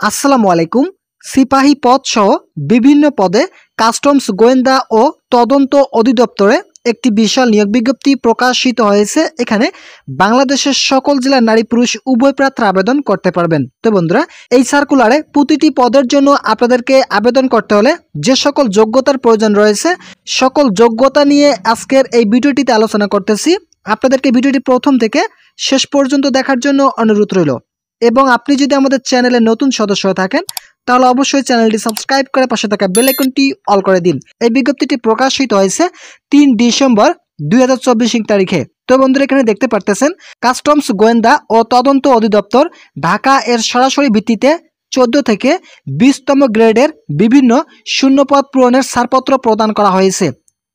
আসসালামু আলাইকুম। সিপাহী পদ সহ বিভিন্ন পদে কাস্টমস গোয়েন্দা ও তদন্ত অধিদপ্তরে একটি বিশাল নিয়োগ বিজ্ঞপ্তি প্রকাশিত হয়েছে। এখানে বাংলাদেশের সকল জেলার নারী পুরুষ উভয় প্রার্থী আবেদন করতে পারবেন। তো বন্ধুরা, এই সার্কুলারে প্রতিটি পদের জন্য আপনাদেরকে আবেদন করতে হলে যে সকল যোগ্যতার প্রয়োজন রয়েছে, সকল যোগ্যতা নিয়ে আজকের এই ভিডিওটিতে আলোচনা করতেছি। আপনাদেরকে ভিডিওটি প্রথম থেকে শেষ পর্যন্ত দেখার জন্য অনুরোধ রইল। এবং আপনি যদি আমাদের চ্যানেলে নতুন সদস্য হয়ে থাকেন তাহলে অবশ্যই চ্যানেলটি সাবস্ক্রাইব করে পাশে থাকা বেল আইকনটি অল করে দিন। এই বিজ্ঞপ্তিটি প্রকাশিত হয়েছে ৩ ডিসেম্বর ২০২৪ তারিখে। তো বন্ধুরা, এখানে দেখতে পারতেছেন কাস্টমস গোয়েন্দা ও তদন্ত অধিদপ্তর ঢাকা এর সরাসরি ভিত্তিতে ১৪ থেকে ২০তম গ্রেডের বিভিন্ন শূন্যপদ পূরণের ছাড়পত্র প্রদান করা হয়েছে।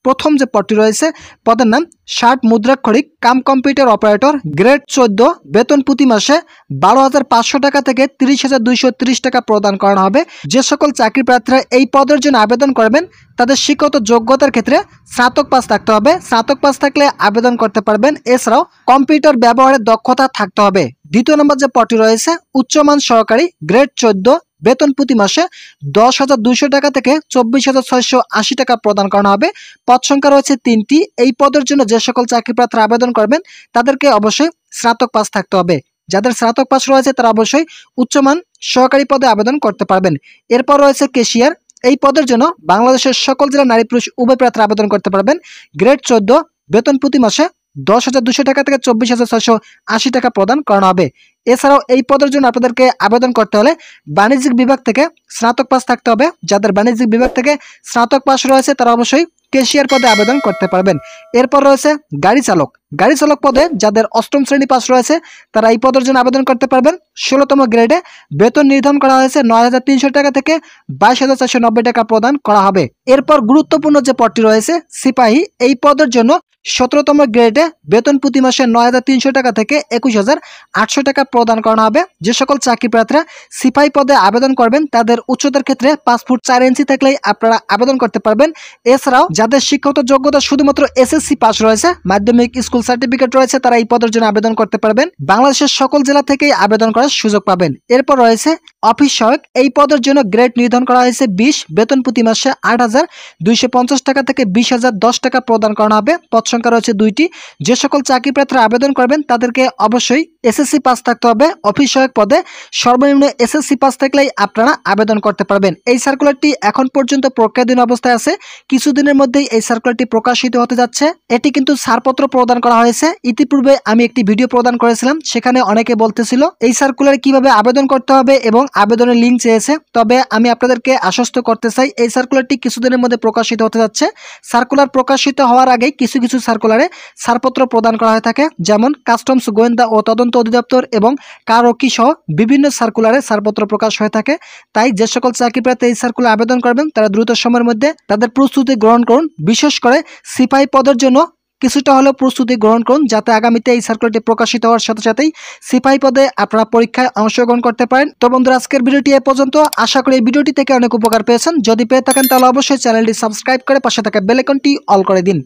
প্রথম যে পদটি রয়েছে, পদের নাম ষাট মুদ্রাক্ষরিক কাম কম্পিউটার অপারেটর, গ্রেড ১৪, বেতন প্রতি মাসে ১২,৫০০ টাকা থেকে ৩০,২৩০ টাকা প্রদান করা হবে। যে সকল চাকরি প্রার্থীরা এই পদের জন্য আবেদন করবেন তাদের শিক্ষাগত যোগ্যতার ক্ষেত্রে স্নাতক পাস থাকতে হবে। স্নাতক পাস থাকলে আবেদন করতে পারবেন। এছাড়াও কম্পিউটার ব্যবহারের দক্ষতা থাকতে হবে। দ্বিতীয় নম্বর যে পদটি রয়েছে, উচ্চমান সহকারী, গ্রেড ১৪, বেতন প্রতি মাসে ১০,২০০ টাকা থেকে ২৪,৬৮০ টাকা প্রদান করা হবে। পদ সংখ্যা রয়েছে ৩টি। এই পদের জন্য যে সকল চাকরি প্রার্থীরা আবেদন করবেন তাদেরকে অবশ্যই স্নাতক পাস থাকতে হবে। যাদের স্নাতক পাস রয়েছে তারা অবশ্যই উচ্চমান সহকারী পদে আবেদন করতে পারবেন। এরপর রয়েছে ক্যাশিয়ার। এই পদের জন্য বাংলাদেশের সকল জেলার নারী পুরুষ উভয় প্রার্থীরা আবেদন করতে পারবেন। গ্রেড ১৪, বেতন প্রতি মাসে ১০,২০০ টাকা থেকে ২৪,৬৮০ টাকা প্রদান করা হবে। এছাড়াও এই পদের জন্য আপনাদেরকে আবেদন করতে হলে বাণিজ্যিক বিভাগ থেকে স্নাতক পাস থাকতে হবে। যাদের বাণিজ্যিক বিভাগ থেকে স্নাতক পাস রয়েছে তারা অবশ্যই ক্যাশিয়ার পদে আবেদন করতে পারবেন। এরপর রয়েছে গাড়ি চালক। গাড়ি চালক পদে যাদের অষ্টম শ্রেণী পাস রয়েছে তারা এই পদের জন্য আবেদন করতে পারবেন। ১৬তম গ্রেডে বেতন নির্ধারণ করা হয়েছে ৯,৩০০ টাকা থেকে ২২,৪৯০ টাকা প্রদান করা হবে। এরপর গুরুত্বপূর্ণ যে পদটি রয়েছে সিপাহী, এই পদের জন্য ১৭তম গ্রেডে বেতন প্রতি মাসে ৯,৩০০ টাকা থেকে ২১,৮০০ টাকা প্রদান করা হবে। যে সকল চাকরি প্রার্থীরা সিপাহী পদে আবেদন করবেন তাদের উচ্চতার ক্ষেত্রে ৫ ফুট ৪ ইঞ্চি থাকলেই আপনারা আবেদন করতে পারবেন। এছাড়াও যাদের শিক্ষাগত যোগ্যতা শুধুমাত্র এসএসসি পাস রয়েছে, মাধ্যমিক স্কুল সার্টিফিকেট রয়েছে, তারা এই পদের জন্য আবেদন করতে পারবেন। বাংলাদেশের সকল জেলা থেকেই আবেদন করার সুযোগ পাবেন। এরপর রয়েছে অফিস সহায়ক। এই পদের জন্য গ্রেড নির্ধারণ করা হয়েছে ২০, বেতন প্রতি মাসে ৮,২৫০ টাকা থেকে ২০,০১০ টাকা প্রদান করা হবে। পদ সংখ্যা রয়েছে ২টি। যে সকল চাকরি প্রার্থীরা আবেদন করবেন তাদেরকে অবশ্যই এসএসসি পাস থাকতে হবে। অফিস সহায়ক পদে সর্বনিম্ন এসএসসি পাস থাকলেই আপনারা আবেদন করতে পারবেন। এই সার্কুলারটি এখন পর্যন্ত প্রক্রিয়াধীন অবস্থায় আছে। কিছুদিনের মধ্যেই এই সার্কুলারটি প্রকাশিত হতে যাচ্ছে। এটি কিন্তু ছাড়পত্র প্রদান করা হয়েছে। ইতিপূর্বে আমি একটি ভিডিও প্রদান করেছিলাম, সেখানে অনেকে বলতেছিল এই সার্কুলারে কিভাবে আবেদন করতে হবে এবং আবেদনের লিঙ্ক চেয়েছে। তবে আমি আপনাদেরকে আশ্বস্ত করতে চাই এই সার্কুলারটি কিছুদিনের মধ্যে প্রকাশিত হতে যাচ্ছে। সার্কুলার প্রকাশিত হওয়ার আগেই কিছু কিছু সার্কুলারে ছাড়পত্র প্রদান করা হয়ে থাকে, যেমন কাস্টমস গোয়েন্দা ও তদন্ত অধিদপ্তর এবং কারকি সহ বিভিন্ন সার্কুলারে ছাড়পত্র প্রকাশ হয়ে থাকে। তাই যে সকল চাকরি প্রার্থী এই সার্কুলারে আবেদন করবেন তারা দ্রুত সময়ের মধ্যে তাদের প্রস্তুতি গ্রহণ করুন। বিশেষ করে সিপাহী পদের জন্য কিছুটা হলেও প্রস্তুতি গ্রহণ করুন, যাতে আগামীতে এই সার্কুলারটি প্রকাশিত হওয়ার সাথে সাথেই সিপাহী পদে আপনারা পরীক্ষায় অংশগ্রহণ করতে পারেন। তো বন্ধুরা, আজকের ভিডিওটি এ পর্যন্ত। আশা করি এই ভিডিওটি থেকে অনেক উপকার পেয়েছেন। যদি পেয়ে থাকেন তাহলে অবশ্যই চ্যানেলটি সাবস্ক্রাইব করে পাশে থাকা বেল আইকনটি অল করে দিন।